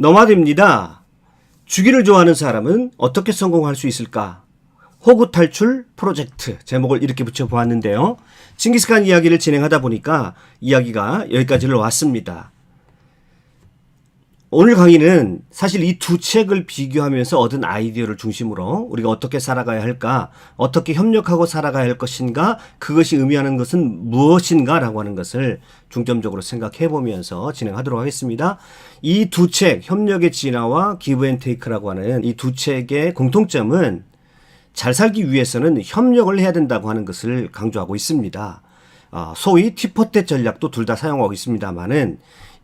너마드입니다. 주기를 좋아하는 사람은 어떻게 성공할 수 있을까? 호구 탈출 프로젝트 제목을 이렇게 붙여보았는데요. 칭기스칸 이야기를 진행하다 보니까 이야기가 여기까지로 왔습니다. 오늘 강의는 사실 이 두 책을 비교하면서 얻은 아이디어를 중심으로 우리가 어떻게 살아가야 할까, 어떻게 협력하고 살아가야 할 것인가, 그것이 의미하는 것은 무엇인가 라고 하는 것을 중점적으로 생각해 보면서 진행하도록 하겠습니다. 이 두 책, 협력의 진화와 기브 앤 테이크라고 하는 이 두 책의 공통점은 잘 살기 위해서는 협력을 해야 된다고 하는 것을 강조하고 있습니다. 소위 티포텟 전략도 둘 다 사용하고 있습니다만은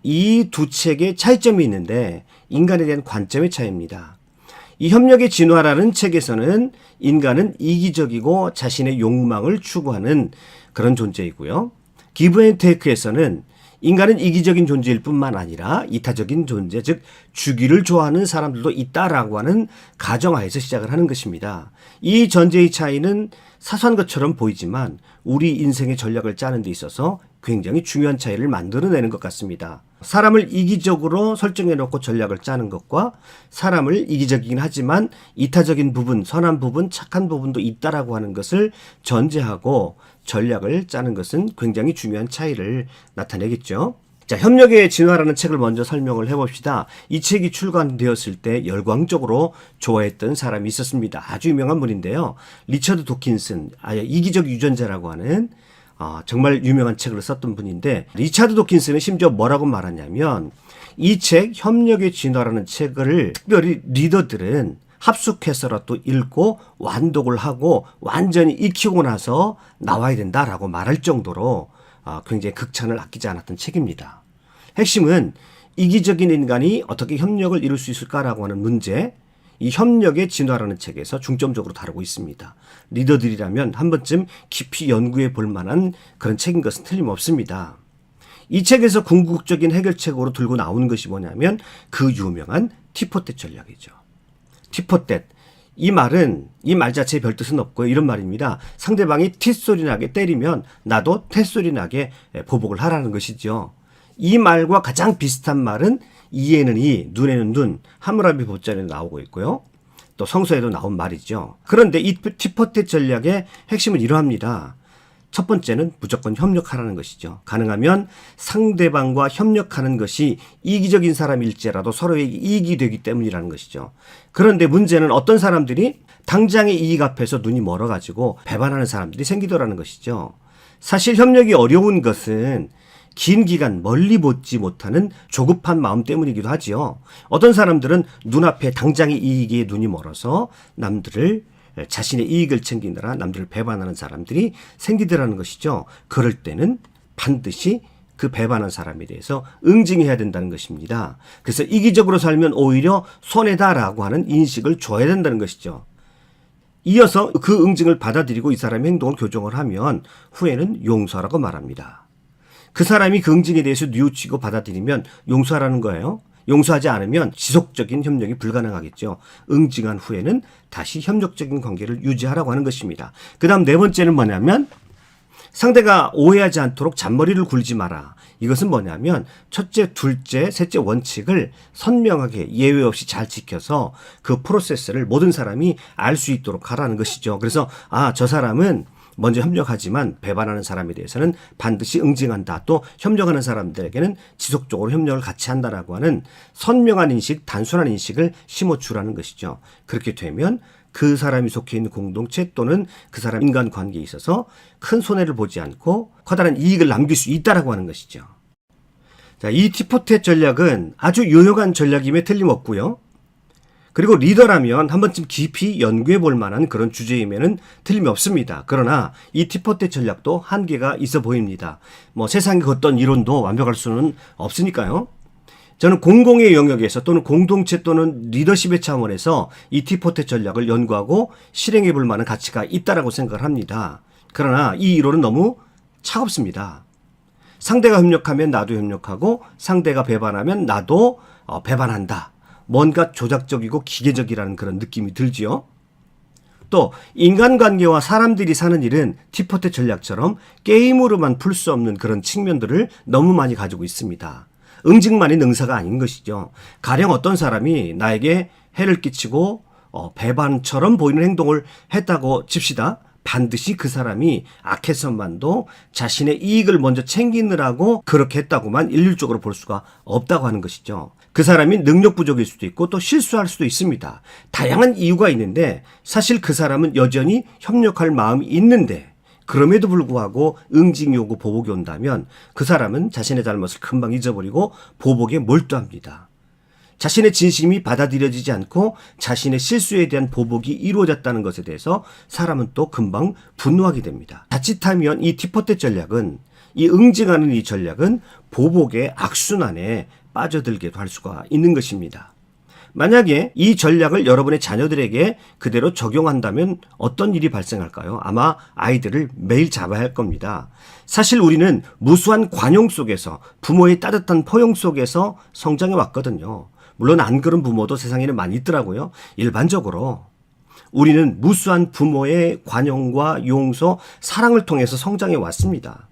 이 두 책의 차이점이 있는데 인간에 대한 관점의 차이입니다. 이 협력의 진화라는 책에서는 인간은 이기적이고 자신의 욕망을 추구하는 그런 존재이고요. 기브 앤 테이크에서는 인간은 이기적인 존재일 뿐만 아니라 이타적인 존재, 즉 주기를 좋아하는 사람들도 있다라고 하는 가정하에서 시작을 하는 것입니다. 이 전제의 차이는 사소한 것처럼 보이지만 우리 인생의 전략을 짜는 데 있어서 굉장히 중요한 차이를 만들어내는 것 같습니다. 사람을 이기적으로 설정해 놓고 전략을 짜는 것과 사람을 이기적이긴 하지만 이타적인 부분, 선한 부분, 착한 부분도 있다라고 하는 것을 전제하고 전략을 짜는 것은 굉장히 중요한 차이를 나타내겠죠. 자, 협력의 진화라는 책을 먼저 설명을 해봅시다. 이 책이 출간되었을 때 열광적으로 좋아했던 사람이 있었습니다. 아주 유명한 분인데요. 리처드 도킨슨, 아예 이기적 유전자라고 하는 정말 유명한 책을 썼던 분인데, 리차드 도킨슨은 심지어 뭐라고 말하냐면 이 책 협력의 진화라는 책을 특별히 리더들은 합숙해서라도 읽고 완독을 하고 완전히 익히고 나서 나와야 된다라고 말할 정도로 굉장히 극찬을 아끼지 않았던 책입니다. 핵심은 이기적인 인간이 어떻게 협력을 이룰 수 있을까라고 하는 문제, 이 협력의 진화라는 책에서 중점적으로 다루고 있습니다. 리더들이라면 한 번쯤 깊이 연구해 볼 만한 그런 책인 것은 틀림없습니다. 이 책에서 궁극적인 해결책으로 들고 나오는 것이 뭐냐면 그 유명한 티포텟 전략이죠. 티포텟. 이 말은 이 말 자체에 별 뜻은 없고요. 이런 말입니다. 상대방이 티 소리 나게 때리면 나도 태 소리 나게 보복을 하라는 것이죠. 이 말과 가장 비슷한 말은 이에는 이, 눈에는 눈, 하무라비 보자리에 나오고 있고요. 또 성서에도 나온 말이죠. 그런데 이 티포텟 전략의 핵심은 이러합니다. 첫 번째는 무조건 협력하라는 것이죠. 가능하면 상대방과 협력하는 것이 이기적인 사람일지라도 서로에게 이익이 되기 때문이라는 것이죠. 그런데 문제는 어떤 사람들이 당장의 이익 앞에서 눈이 멀어가지고 배반하는 사람들이 생기더라는 것이죠. 사실 협력이 어려운 것은 긴 기간 멀리 보지 못하는 조급한 마음 때문이기도 하지요. 어떤 사람들은 눈앞에 당장의 이익에 눈이 멀어서 남들을 자신의 이익을 챙기느라 남들을 배반하는 사람들이 생기더라는 것이죠. 그럴 때는 반드시 그 배반한 사람에 대해서 응징해야 된다는 것입니다. 그래서 이기적으로 살면 오히려 손해다라고 하는 인식을 줘야 된다는 것이죠. 이어서 그 응징을 받아들이고 이 사람의 행동을 교정을 하면 후에는 용서하라고 말합니다. 그 사람이 그 응징에 대해서 뉘우치고 받아들이면 용서하라는 거예요. 용서하지 않으면 지속적인 협력이 불가능하겠죠. 응징한 후에는 다시 협력적인 관계를 유지하라고 하는 것입니다. 그 다음 네 번째는 뭐냐면 상대가 오해하지 않도록 잔머리를 굴지 마라. 이것은 뭐냐면 첫째, 둘째, 셋째 원칙을 선명하게 예외 없이 잘 지켜서 그 프로세스를 모든 사람이 알 수 있도록 하라는 것이죠. 그래서 저 사람은 먼저 협력하지만 배반하는 사람에 대해서는 반드시 응징한다. 또 협력하는 사람들에게는 지속적으로 협력을 같이 한다라고 하는 선명한 인식, 단순한 인식을 심어주라는 것이죠. 그렇게 되면 그 사람이 속해 있는 공동체 또는 그 사람 인간관계에 있어서 큰 손해를 보지 않고 커다란 이익을 남길 수 있다라고 하는 것이죠. 자, 이 티포텟 전략은 아주 유용한 전략임에 틀림없고요. 그리고 리더라면 한 번쯤 깊이 연구해 볼 만한 그런 주제임에는 틀림이 없습니다. 그러나 이 티포텟 전략도 한계가 있어 보입니다. 세상의 어떤 이론도 완벽할 수는 없으니까요. 저는 공공의 영역에서 또는 공동체 또는 리더십의 차원에서 이 티포텟 전략을 연구하고 실행해 볼 만한 가치가 있다라고 생각을 합니다. 그러나 이 이론은 너무 차갑습니다. 상대가 협력하면 나도 협력하고 상대가 배반하면 나도 배반한다. 뭔가 조작적이고 기계적이라는 그런 느낌이 들지요. 또 인간관계와 사람들이 사는 일은 티포텟 전략처럼 게임으로만 풀 수 없는 그런 측면들을 너무 많이 가지고 있습니다. 응징만이 능사가 아닌 것이죠. 가령 어떤 사람이 나에게 해를 끼치고 배반처럼 보이는 행동을 했다고 칩시다. 반드시 그 사람이 악해서만도 자신의 이익을 먼저 챙기느라고 그렇게 했다고만 일률적으로 볼 수가 없다고 하는 것이죠. 그 사람이 능력 부족일 수도 있고 또 실수할 수도 있습니다. 다양한 이유가 있는데 사실 그 사람은 여전히 협력할 마음이 있는데 그럼에도 불구하고 응징 요구 보복이 온다면 그 사람은 자신의 잘못을 금방 잊어버리고 보복에 몰두합니다. 자신의 진심이 받아들여지지 않고 자신의 실수에 대한 보복이 이루어졌다는 것에 대해서 사람은 또 금방 분노하게 됩니다. 자칫하면 이 티포텟 전략은, 이 응징하는 이 전략은 보복의 악순환에 빠져들게도 할 수가 있는 것입니다. 만약에 이 전략을 여러분의 자녀들에게 그대로 적용한다면 어떤 일이 발생할까요? 아마 아이들을 매일 잡아야 할 겁니다. 사실 우리는 무수한 관용 속에서, 부모의 따뜻한 포용 속에서 성장해 왔거든요. 물론 안 그런 부모도 세상에는 많이 있더라고요. 일반적으로 우리는 무수한 부모의 관용과 용서, 사랑을 통해서 성장해 왔습니다.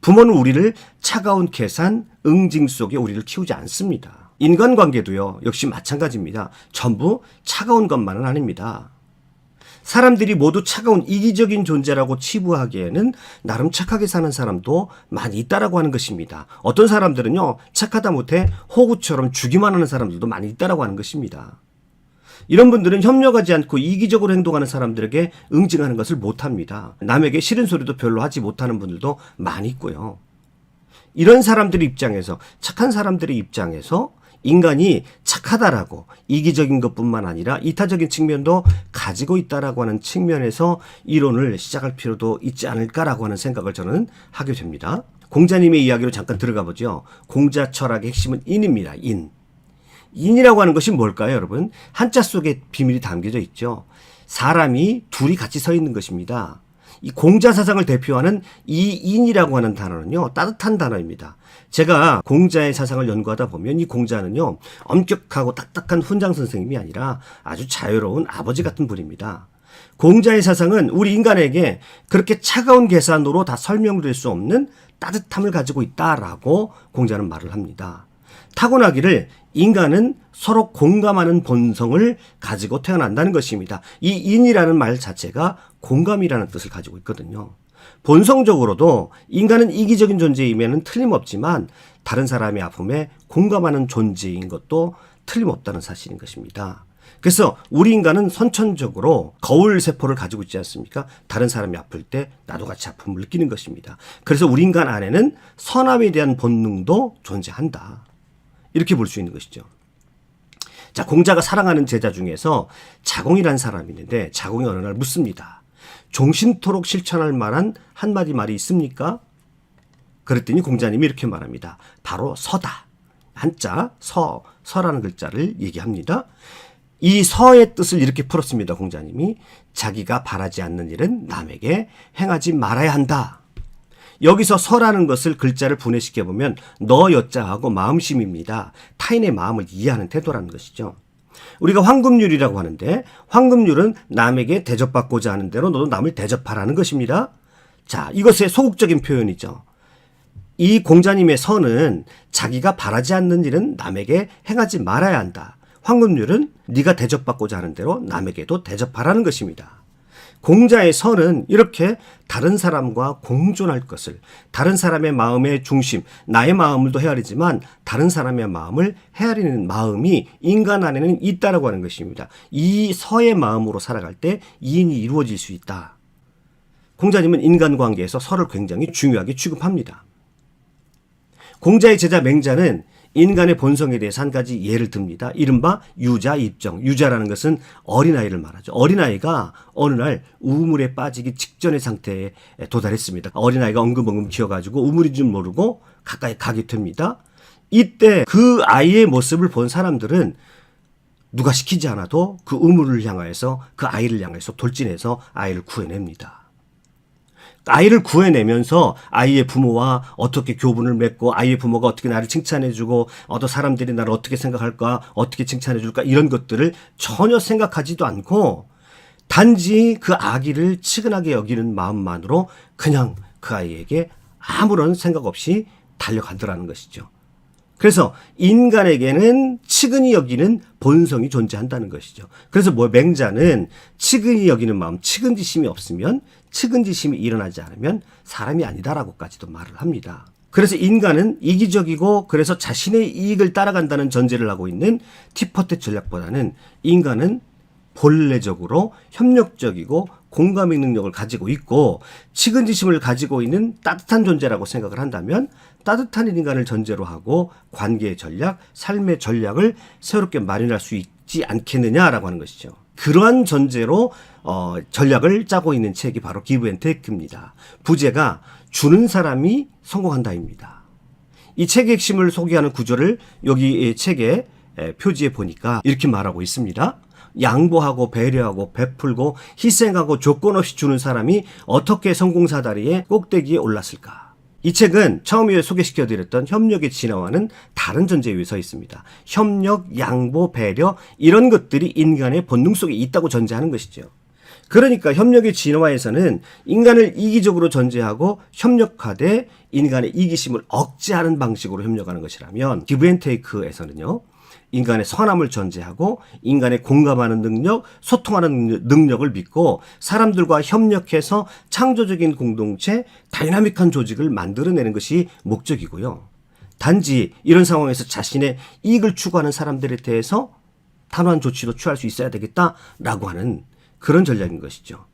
부모는 우리를 차가운 계산, 응징 속에 우리를 키우지 않습니다. 인간관계도요, 역시 마찬가지입니다. 전부 차가운 것만은 아닙니다. 사람들이 모두 차가운 이기적인 존재라고 치부하기에는 나름 착하게 사는 사람도 많이 있다라고 하는 것입니다. 어떤 사람들은요, 착하다 못해 호구처럼 주기만 하는 사람들도 많이 있다라고 하는 것입니다. 이런 분들은 협력하지 않고 이기적으로 행동하는 사람들에게 응징하는 것을 못합니다. 남에게 싫은 소리도 별로 하지 못하는 분들도 많이 있고요. 이런 사람들의 입장에서, 착한 사람들의 입장에서 인간이 착하다라고 이기적인 것뿐만 아니라 이타적인 측면도 가지고 있다라고 하는 측면에서 이론을 시작할 필요도 있지 않을까라고 하는 생각을 저는 하게 됩니다. 공자님의 이야기로 잠깐 들어가 보죠. 공자 철학의 핵심은 인입니다. 인. 인이라고 하는 것이 뭘까요, 여러분? 한자 속에 비밀이 담겨져 있죠. 사람이 둘이 같이 서 있는 것입니다. 이 공자 사상을 대표하는 이 인이라고 하는 단어는요, 따뜻한 단어입니다. 제가 공자의 사상을 연구하다 보면 이 공자는요, 엄격하고 딱딱한 훈장 선생님이 아니라 아주 자유로운 아버지 같은 분입니다. 공자의 사상은 우리 인간에게 그렇게 차가운 계산으로 다 설명될 수 없는 따뜻함을 가지고 있다라고 공자는 말을 합니다. 타고나기를 인간은 서로 공감하는 본성을 가지고 태어난다는 것입니다. 이 인이라는 말 자체가 공감이라는 뜻을 가지고 있거든요. 본성적으로도 인간은 이기적인 존재이면 틀림없지만 다른 사람의 아픔에 공감하는 존재인 것도 틀림없다는 사실인 것입니다. 그래서 우리 인간은 선천적으로 거울 세포를 가지고 있지 않습니까? 다른 사람이 아플 때 나도 같이 아픔을 느끼는 것입니다. 그래서 우리 인간 안에는 선함에 대한 본능도 존재한다. 이렇게 볼 수 있는 것이죠. 자, 공자가 사랑하는 제자 중에서 자공이라는 사람이 있는데 자공이 어느 날 묻습니다. 종신토록 실천할 만한 한마디 말이 있습니까? 그랬더니 공자님이 이렇게 말합니다. 바로 서다. 한자 서라는 글자를 얘기합니다. 이 서의 뜻을 이렇게 풀었습니다. 공자님이 자기가 바라지 않는 일은 남에게 행하지 말아야 한다. 여기서 서라는 것을 글자를 분해시켜보면 너 여자하고 마음심입니다. 타인의 마음을 이해하는 태도라는 것이죠. 우리가 황금률이라고 하는데 황금률은 남에게 대접받고자 하는 대로 너도 남을 대접하라는 것입니다. 자, 이것의 소극적인 표현이죠. 이 공자님의 서는 자기가 바라지 않는 일은 남에게 행하지 말아야 한다. 황금률은 네가 대접받고자 하는 대로 남에게도 대접하라는 것입니다. 공자의 서는 이렇게 다른 사람과 공존할 것을, 다른 사람의 마음의 중심, 나의 마음을도 헤아리지만 다른 사람의 마음을 헤아리는 마음이 인간 안에는 있다라고 하는 것입니다. 이 서의 마음으로 살아갈 때 이인이 이루어질 수 있다. 공자님은 인간관계에서 서를 굉장히 중요하게 취급합니다. 공자의 제자 맹자는 인간의 본성에 대해서 한 가지 예를 듭니다. 이른바 유자 입정. 유자라는 것은 어린아이를 말하죠. 어린아이가 어느 날 우물에 빠지기 직전의 상태에 도달했습니다. 어린아이가 엉금엉금 기어가지고 우물인 줄 모르고 가까이 가게 됩니다. 이때 그 아이의 모습을 본 사람들은 누가 시키지 않아도 그 우물을 향하여서 그 아이를 향해서 돌진해서 아이를 구해냅니다. 아이를 구해내면서 아이의 부모와 어떻게 교분을 맺고 아이의 부모가 어떻게 나를 칭찬해주고 어떤 사람들이 나를 어떻게 생각할까, 어떻게 칭찬해줄까, 이런 것들을 전혀 생각하지도 않고 단지 그 아기를 치근하게 여기는 마음만으로 그냥 그 아이에게 아무런 생각 없이 달려가더라는 것이죠. 그래서 인간에게는 측은히 여기는 본성이 존재한다는 것이죠. 그래서 맹자는 측은히 여기는 마음, 측은지심이 없으면, 측은지심이 일어나지 않으면 사람이 아니다라고까지도 말을 합니다. 그래서 인간은 이기적이고 그래서 자신의 이익을 따라간다는 전제를 하고 있는 티포트 전략보다는 인간은 본래적으로 협력적이고 공감의 능력을 가지고 있고 측은지심을 가지고 있는 따뜻한 존재라고 생각을 한다면 따뜻한 인간을 전제로 하고 관계의 전략, 삶의 전략을 새롭게 마련할 수 있지 않겠느냐라고 하는 것이죠. 그러한 전제로 전략을 짜고 있는 책이 바로 기브 앤 테이크입니다. 부제가 주는 사람이 성공한다입니다. 이 책의 핵심을 소개하는 구조를 여기 책의 표지에 보니까 이렇게 말하고 있습니다. 양보하고 배려하고 베풀고 희생하고 조건 없이 주는 사람이 어떻게 성공사다리의 꼭대기에 올랐을까? 이 책은 처음에 소개시켜드렸던 협력의 진화와는 다른 전제에 서 있습니다. 협력, 양보, 배려 이런 것들이 인간의 본능 속에 있다고 전제하는 것이죠. 그러니까 협력의 진화에서는 인간을 이기적으로 전제하고 협력하되 인간의 이기심을 억제하는 방식으로 협력하는 것이라면 기브 앤 테이크에서는요. 인간의 선함을 전제하고 인간의 공감하는 능력, 소통하는 능력을 믿고 사람들과 협력해서 창조적인 공동체, 다이나믹한 조직을 만들어내는 것이 목적이고요. 단지 이런 상황에서 자신의 이익을 추구하는 사람들에 대해서 단호한 조치도 취할 수 있어야 되겠다라고 하는 그런 전략인 것이죠.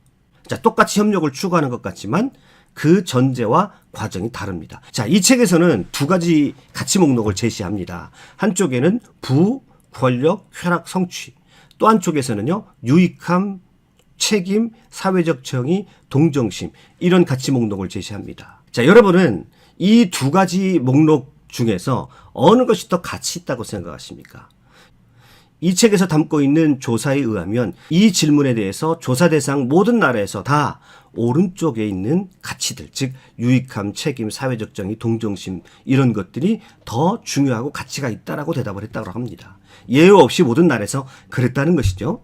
자, 똑같이 협력을 추구하는 것 같지만 그 전제와 과정이 다릅니다. 자, 이 책에서는 두 가지 가치 목록을 제시합니다. 한쪽에는 부, 권력, 쾌락, 성취. 또 한쪽에서는요, 유익함, 책임, 사회적 정의, 동정심. 이런 가치 목록을 제시합니다. 자, 여러분은 이 두 가지 목록 중에서 어느 것이 더 가치 있다고 생각하십니까? 이 책에서 담고 있는 조사에 의하면 이 질문에 대해서 조사 대상 모든 나라에서 다 오른쪽에 있는 가치들, 즉 유익함, 책임, 사회적 정의, 동정심 이런 것들이 더 중요하고 가치가 있다라고 대답을 했다고 합니다. 예외 없이 모든 나라에서 그랬다는 것이죠.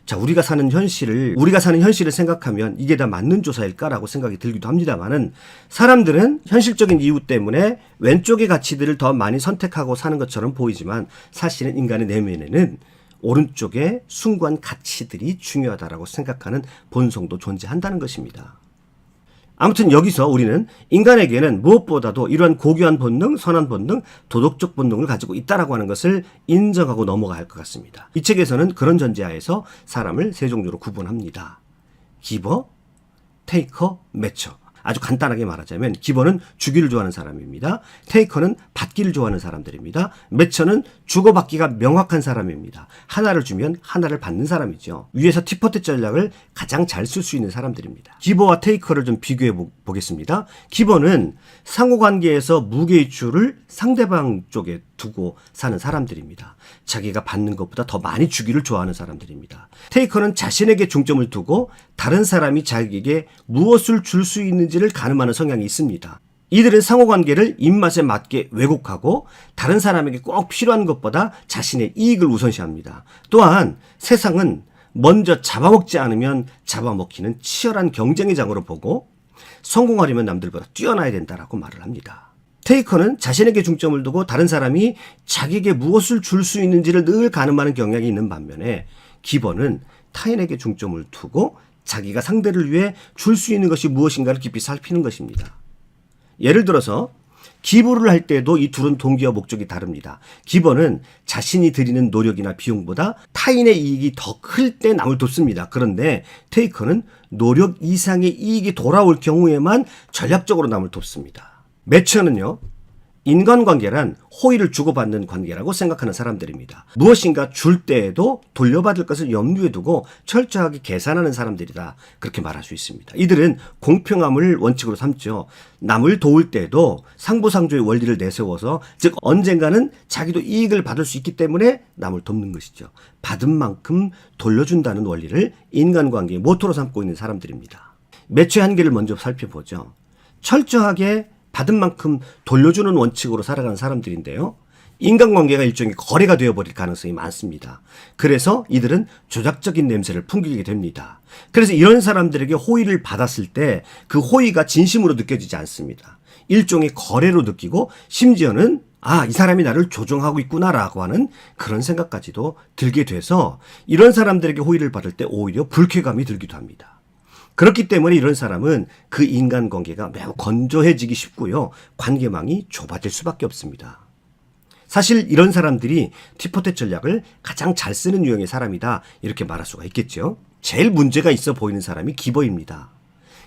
자, 우리가 사는 현실을 생각하면 이게 다 맞는 조사일까라고 생각이 들기도 합니다만은 사람들은 현실적인 이유 때문에 왼쪽의 가치들을 더 많이 선택하고 사는 것처럼 보이지만 사실은 인간의 내면에는 오른쪽의 숭고한 가치들이 중요하다라고 생각하는 본성도 존재한다는 것입니다. 아무튼 여기서 우리는 인간에게는 무엇보다도 이러한 고귀한 본능, 선한 본능, 도덕적 본능을 가지고 있다라고 하는 것을 인정하고 넘어가야 할 것 같습니다. 이 책에서는 그런 전제하에서 사람을 세 종류로 구분합니다. 기버, 테이커, 매처. 아주 간단하게 말하자면 기버는 주기를 좋아하는 사람입니다. 테이커는 받기를 좋아하는 사람들입니다. 매처는 주고받기가 명확한 사람입니다. 하나를 주면 하나를 받는 사람이죠. 위에서 티포트 전략을 가장 잘 쓸 수 있는 사람들입니다. 기버와 테이커를 좀 비교해 보겠습니다. 기버는 상호관계에서 무게의줄을 상대방 쪽에 두고 사는 사람들입니다. 자기가 받는 것보다 더 많이 주기를 좋아하는 사람들입니다. 테이커는 자신에게 중점을 두고 다른 사람이 자기에게 무엇을 줄 수 있는지를 가늠하는 성향이 있습니다. 이들은 상호관계를 입맛에 맞게 왜곡하고 다른 사람에게 꼭 필요한 것보다 자신의 이익을 우선시합니다. 또한 세상은 먼저 잡아먹지 않으면 잡아먹히는 치열한 경쟁의 장으로 보고 성공하려면 남들보다 뛰어나야 된다라고 말을 합니다. 테이커는 자신에게 중점을 두고 다른 사람이 자기에게 무엇을 줄 수 있는지를 늘 가늠하는 경향이 있는 반면에 기버는 타인에게 중점을 두고 자기가 상대를 위해 줄 수 있는 것이 무엇인가를 깊이 살피는 것입니다. 예를 들어서 기부를 할 때도 이 둘은 동기와 목적이 다릅니다. 기버는 자신이 들이는 노력이나 비용보다 타인의 이익이 더 클 때 남을 돕습니다. 그런데 테이커는 노력 이상의 이익이 돌아올 경우에만 전략적으로 남을 돕습니다. 매처는요, 인간관계란 호의를 주고받는 관계라고 생각하는 사람들입니다. 무엇인가 줄 때에도 돌려받을 것을 염두에 두고 철저하게 계산하는 사람들이다. 그렇게 말할 수 있습니다. 이들은 공평함을 원칙으로 삼죠. 남을 도울 때도 상부상조의 원리를 내세워서 즉 언젠가는 자기도 이익을 받을 수 있기 때문에 남을 돕는 것이죠. 받은 만큼 돌려준다는 원리를 인간관계의 모토로 삼고 있는 사람들입니다. 매처의 한계를 먼저 살펴보죠. 철저하게 받은 만큼 돌려주는 원칙으로 살아가는 사람들인데요. 인간관계가 일종의 거래가 되어버릴 가능성이 많습니다. 그래서 이들은 조작적인 냄새를 풍기게 됩니다. 그래서 이런 사람들에게 호의를 받았을 때 그 호의가 진심으로 느껴지지 않습니다. 일종의 거래로 느끼고 심지어는 이 사람이 나를 조종하고 있구나라고 하는 그런 생각까지도 들게 돼서 이런 사람들에게 호의를 받을 때 오히려 불쾌감이 들기도 합니다. 그렇기 때문에 이런 사람은 그 인간관계가 매우 건조해지기 쉽고요. 관계망이 좁아질 수밖에 없습니다. 사실 이런 사람들이 티포텟 전략을 가장 잘 쓰는 유형의 사람이다 이렇게 말할 수가 있겠죠. 제일 문제가 있어 보이는 사람이 기버입니다.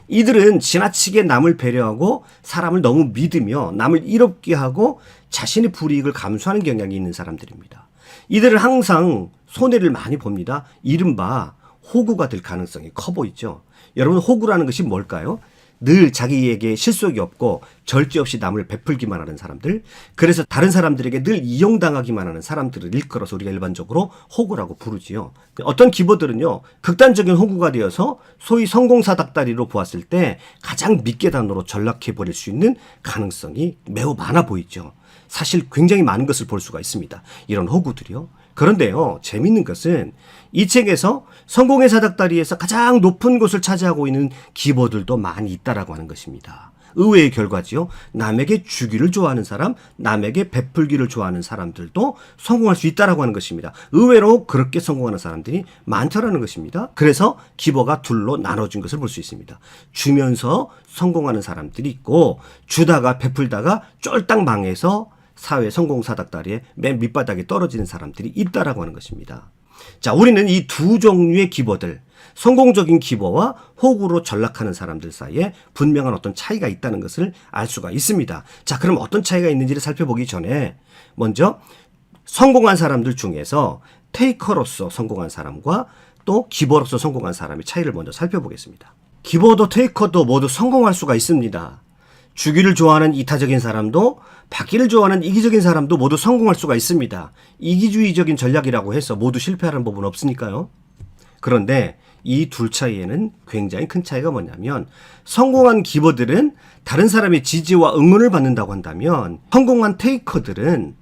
이들은 지나치게 남을 배려하고 사람을 너무 믿으며 남을 이롭게 하고 자신의 불이익을 감수하는 경향이 있는 사람들입니다. 이들은 항상 손해를 많이 봅니다. 이른바 호구가 될 가능성이 커 보이죠. 여러분, 호구라는 것이 뭘까요? 늘 자기에게 실속이 없고 절제 없이 남을 베풀기만 하는 사람들, 그래서 다른 사람들에게 늘 이용당하기만 하는 사람들을 일컬어서 우리가 일반적으로 호구라고 부르지요. 어떤 기버들은요, 극단적인 호구가 되어서 소위 성공사 닭다리로 보았을 때 가장 밑계단으로 전락해버릴 수 있는 가능성이 매우 많아 보이죠. 사실 굉장히 많은 것을 볼 수가 있습니다. 이런 호구들이요. 그런데요, 재밌는 것은 이 책에서 성공의 사닥다리에서 가장 높은 곳을 차지하고 있는 기버들도 많이 있다라고 하는 것입니다. 의외의 결과지요. 남에게 주기를 좋아하는 사람, 남에게 베풀기를 좋아하는 사람들도 성공할 수 있다라고 하는 것입니다. 의외로 그렇게 성공하는 사람들이 많다라는 것입니다. 그래서 기버가 둘로 나눠진 것을 볼 수 있습니다. 주면서 성공하는 사람들이 있고, 주다가 베풀다가 쫄딱 망해서 사회 성공 사닥다리에 맨 밑바닥에 떨어지는 사람들이 있다라고 하는 것입니다. 자, 우리는 이 두 종류의 기버들, 성공적인 기버와 호구로 전락하는 사람들 사이에 분명한 어떤 차이가 있다는 것을 알 수가 있습니다. 자, 그럼 어떤 차이가 있는지를 살펴보기 전에 먼저 성공한 사람들 중에서 테이커로서 성공한 사람과 또 기버로서 성공한 사람의 차이를 먼저 살펴보겠습니다. 기버도 테이커도 모두 성공할 수가 있습니다. 주기를 좋아하는 이타적인 사람도 받기를 좋아하는 이기적인 사람도 모두 성공할 수가 있습니다. 이기주의적인 전략이라고 해서 모두 실패하는 법은 없으니까요. 그런데 이 둘 차이에는 굉장히 큰 차이가 뭐냐면, 성공한 기버들은 다른 사람의 지지와 응원을 받는다고 한다면, 성공한 테이커들은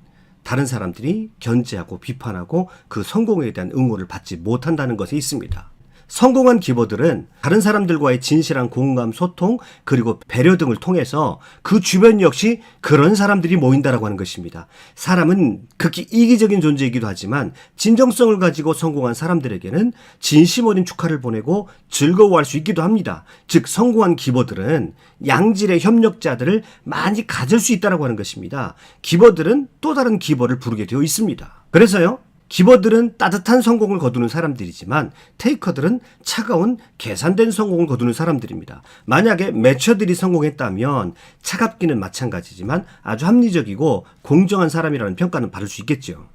다른 사람들이 견제하고 비판하고 그 성공에 대한 응원을 받지 못한다는 것이 있습니다. 성공한 기버들은 다른 사람들과의 진실한 공감, 소통, 그리고 배려 등을 통해서 그 주변 역시 그런 사람들이 모인다라고 하는 것입니다. 사람은 극히 이기적인 존재이기도 하지만 진정성을 가지고 성공한 사람들에게는 진심 어린 축하를 보내고 즐거워할 수 있기도 합니다. 즉, 성공한 기버들은 양질의 협력자들을 많이 가질 수 있다라고 하는 것입니다. 기버들은 또 다른 기버를 부르게 되어 있습니다. 그래서요, 기버들은 따뜻한 성공을 거두는 사람들이지만 테이커들은 차가운 계산된 성공을 거두는 사람들입니다. 만약에 매처들이 성공했다면 차갑기는 마찬가지지만 아주 합리적이고 공정한 사람이라는 평가는 받을 수 있겠죠.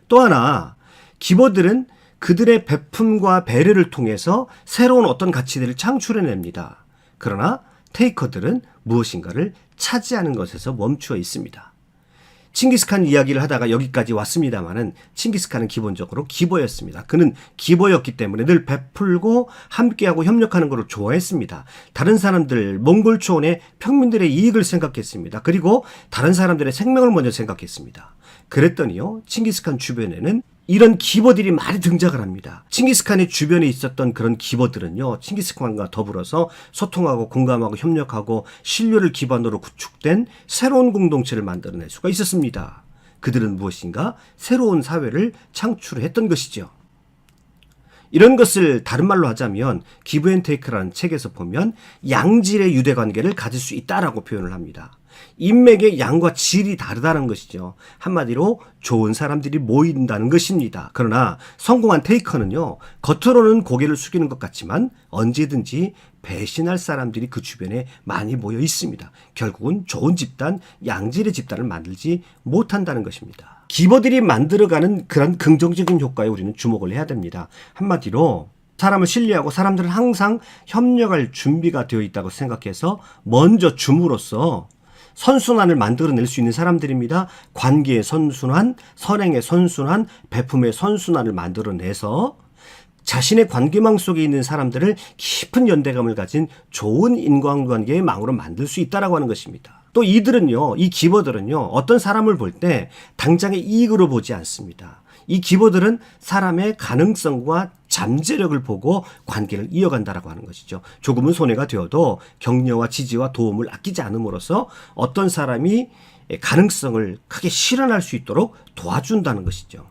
또 하나, 기버들은 그들의 베품과 배려를 통해서 새로운 어떤 가치들을 창출해냅니다. 그러나 테이커들은 무엇인가를 차지하는 것에서 멈추어 있습니다. 칭기스칸 이야기를 하다가 여기까지 왔습니다만은, 칭기스칸은 기본적으로 기버였습니다. 그는 기버였기 때문에 늘 베풀고 함께하고 협력하는 것을 좋아했습니다. 다른 사람들, 몽골 초원의 평민들의 이익을 생각했습니다. 그리고 다른 사람들의 생명을 먼저 생각했습니다. 그랬더니요, 칭기스칸 주변에는 이런 기버들이 많이 등장을 합니다. 칭기스칸의 주변에 있었던 그런 기버들은요, 칭기스칸과 더불어서 소통하고 공감하고 협력하고 신뢰를 기반으로 구축된 새로운 공동체를 만들어낼 수가 있었습니다. 그들은 무엇인가 새로운 사회를 창출했던 것이죠. 이런 것을 다른 말로 하자면 기브 앤 테이크라는 책에서 보면 양질의 유대관계를 가질 수 있다라고 표현을 합니다. 인맥의 양과 질이 다르다는 것이죠. 한마디로 좋은 사람들이 모인다는 것입니다. 그러나 성공한 테이커는요, 겉으로는 고개를 숙이는 것 같지만 언제든지 배신할 사람들이 그 주변에 많이 모여 있습니다. 결국은 좋은 집단, 양질의 집단을 만들지 못한다는 것입니다. 기버들이 만들어가는 그런 긍정적인 효과에 우리는 주목을 해야 됩니다. 한마디로 사람을 신뢰하고 사람들은 항상 협력할 준비가 되어 있다고 생각해서 먼저 줌으로써 선순환을 만들어낼 수 있는 사람들입니다. 관계의 선순환, 선행의 선순환, 베품의 선순환을 만들어내서 자신의 관계망 속에 있는 사람들을 깊은 연대감을 가진 좋은 인간관계의 망으로 만들 수 있다라고 하는 것입니다. 또 이들은요, 이 기버들은요, 어떤 사람을 볼 때 당장의 이익으로 보지 않습니다. 이 기버들은 사람의 가능성과 잠재력을 보고 관계를 이어간다라고 하는 것이죠. 조금은 손해가 되어도 격려와 지지와 도움을 아끼지 않음으로써 어떤 사람이 가능성을 크게 실현할 수 있도록 도와준다는 것이죠.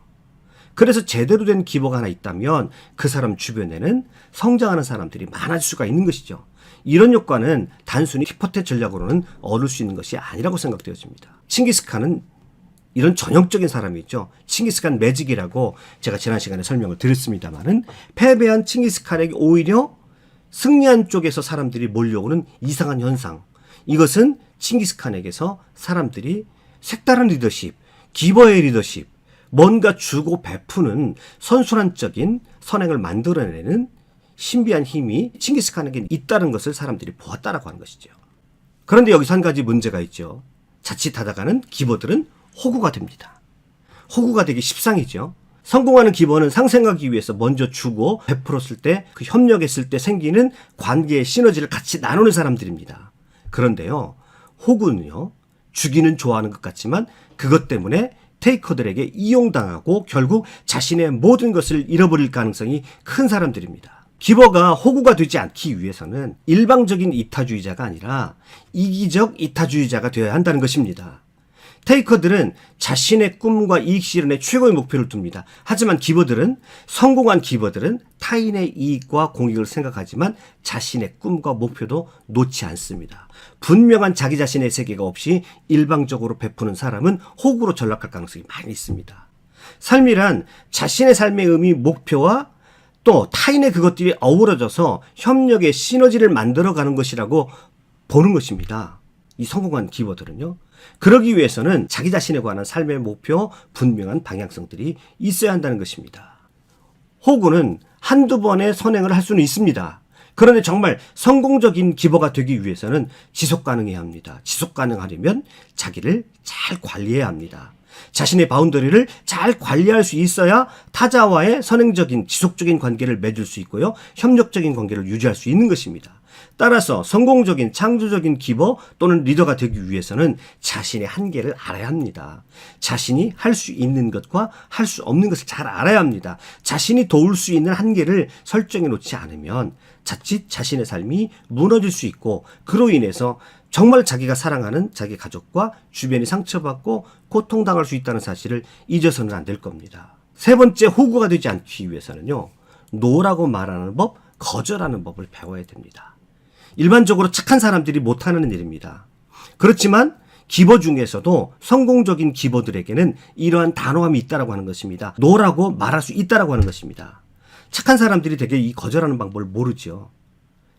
그래서 제대로 된 기버가 하나 있다면 그 사람 주변에는 성장하는 사람들이 많아질 수가 있는 것이죠. 이런 효과는 단순히 티포테 전략으로는 얻을 수 있는 것이 아니라고 생각되어집니다. 칭기스칸은 이런 전형적인 사람이죠. 칭기스칸 매직이라고 제가 지난 시간에 설명을 드렸습니다만은 패배한 칭기스칸에게 오히려 승리한 쪽에서 사람들이 몰려오는 이상한 현상. 이것은 칭기스칸에게서 사람들이 색다른 리더십, 기버의 리더십, 뭔가 주고 베푸는 선순환적인 선행을 만들어내는 신비한 힘이 칭기스칸에게 있다는 것을 사람들이 보았다라고 하는 것이죠. 그런데 여기서 한 가지 문제가 있죠. 자칫하다가는 기버들은 호구가 됩니다. 호구가 되기 십상이죠. 성공하는 기버는 상생하기 위해서 먼저 주고 베풀었을 때 그 협력했을 때 생기는 관계의 시너지를 같이 나누는 사람들입니다. 그런데요, 호구는요, 주기는 좋아하는 것 같지만 그것 때문에 테이커들에게 이용당하고 결국 자신의 모든 것을 잃어버릴 가능성이 큰 사람들입니다. 기버가 호구가 되지 않기 위해서는 일방적인 이타주의자가 아니라 이기적 이타주의자가 되어야 한다는 것입니다. 테이커들은 자신의 꿈과 이익 실현에 최고의 목표를 둡니다. 하지만 기버들은, 성공한 기버들은 타인의 이익과 공익을 생각하지만 자신의 꿈과 목표도 놓지 않습니다. 분명한 자기 자신의 세계가 없이 일방적으로 베푸는 사람은 호구로 전락할 가능성이 많이 있습니다. 삶이란 자신의 삶의 의미, 목표와 또 타인의 그것들이 어우러져서 협력의 시너지를 만들어가는 것이라고 보는 것입니다. 이 성공한 기버들은요. 그러기 위해서는 자기 자신에 관한 삶의 목표, 분명한 방향성들이 있어야 한다는 것입니다. 호구는 한두 번의 선행을 할 수는 있습니다. 그런데 정말 성공적인 기버가 되기 위해서는 지속 가능해야 합니다. 지속 가능하려면 자기를 잘 관리해야 합니다. 자신의 바운더리를 잘 관리할 수 있어야 타자와의 선행적인 지속적인 관계를 맺을 수 있고요. 협력적인 관계를 유지할 수 있는 것입니다. 따라서 성공적인 창조적인 기버 또는 리더가 되기 위해서는 자신의 한계를 알아야 합니다. 자신이 할 수 있는 것과 할 수 없는 것을 잘 알아야 합니다. 자신이 도울 수 있는 한계를 설정해 놓지 않으면 자칫 자신의 삶이 무너질 수 있고 그로 인해서 정말 자기가 사랑하는 자기 가족과 주변이 상처받고 고통당할 수 있다는 사실을 잊어서는 안 될 겁니다. 세 번째, 호구가 되지 않기 위해서는요, 노라고 말하는 법, 거절하는 법을 배워야 됩니다. 일반적으로 착한 사람들이 못하는 일입니다. 그렇지만 기버 중에서도 성공적인 기버들에게는 이러한 단호함이 있다라고 하는 것입니다. 노라고 말할 수 있다라고 하는 것입니다. 착한 사람들이 되게 이 거절하는 방법을 모르죠.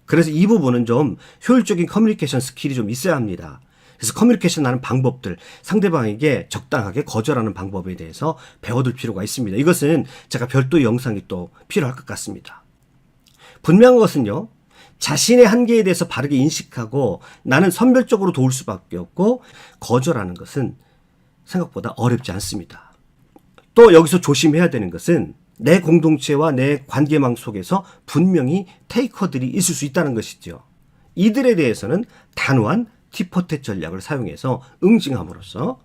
그래서 이 부분은 좀 효율적인 커뮤니케이션 스킬이 좀 있어야 합니다. 그래서 커뮤니케이션 하는 방법들, 상대방에게 적당하게 거절하는 방법에 대해서 배워둘 필요가 있습니다. 이것은 제가 별도의 영상이 또 필요할 것 같습니다. 분명한 것은요, 자신의 한계에 대해서 바르게 인식하고 나는 선별적으로 도울 수밖에 없고 거절하는 것은 생각보다 어렵지 않습니다. 또 여기서 조심해야 되는 것은 내 공동체와 내 관계망 속에서 분명히 테이커들이 있을 수 있다는 것이죠. 이들에 대해서는 단호한 티포테 전략을 사용해서 응징함으로써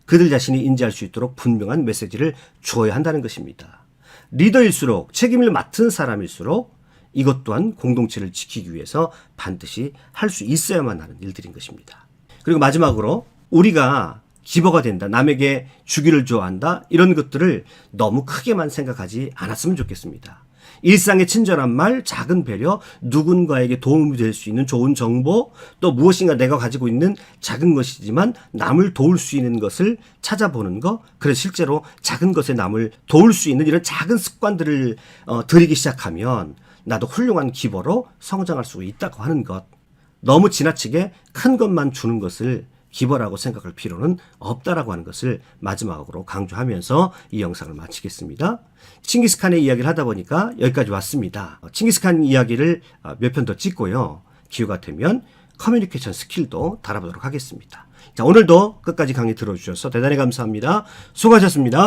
그들 자신이 인지할 수 있도록 분명한 메시지를 주어야 한다는 것입니다. 리더일수록 책임을 맡은 사람일수록 이것 또한 공동체를 지키기 위해서 반드시 할 수 있어야만 하는 일들인 것입니다. 그리고 마지막으로 우리가 기버가 된다, 남에게 주기를 좋아한다, 이런 것들을 너무 크게만 생각하지 않았으면 좋겠습니다. 일상의 친절한 말, 작은 배려, 누군가에게 도움이 될 수 있는 좋은 정보, 또 무엇인가 내가 가지고 있는 작은 것이지만 남을 도울 수 있는 것을 찾아보는 것, 그래서 실제로 작은 것에 남을 도울 수 있는 이런 작은 습관들을 들이기 시작하면 나도 훌륭한 기버로 성장할 수 있다고 하는 것, 너무 지나치게 큰 것만 주는 것을 기버라고 생각할 필요는 없다라고 하는 것을 마지막으로 강조하면서 이 영상을 마치겠습니다. 칭기스칸의 이야기를 하다 보니까 여기까지 왔습니다. 칭기스칸 이야기를 몇 편 더 찍고요. 기회가 되면 커뮤니케이션 스킬도 달아보도록 하겠습니다. 자, 오늘도 끝까지 강의 들어주셔서 대단히 감사합니다. 수고하셨습니다.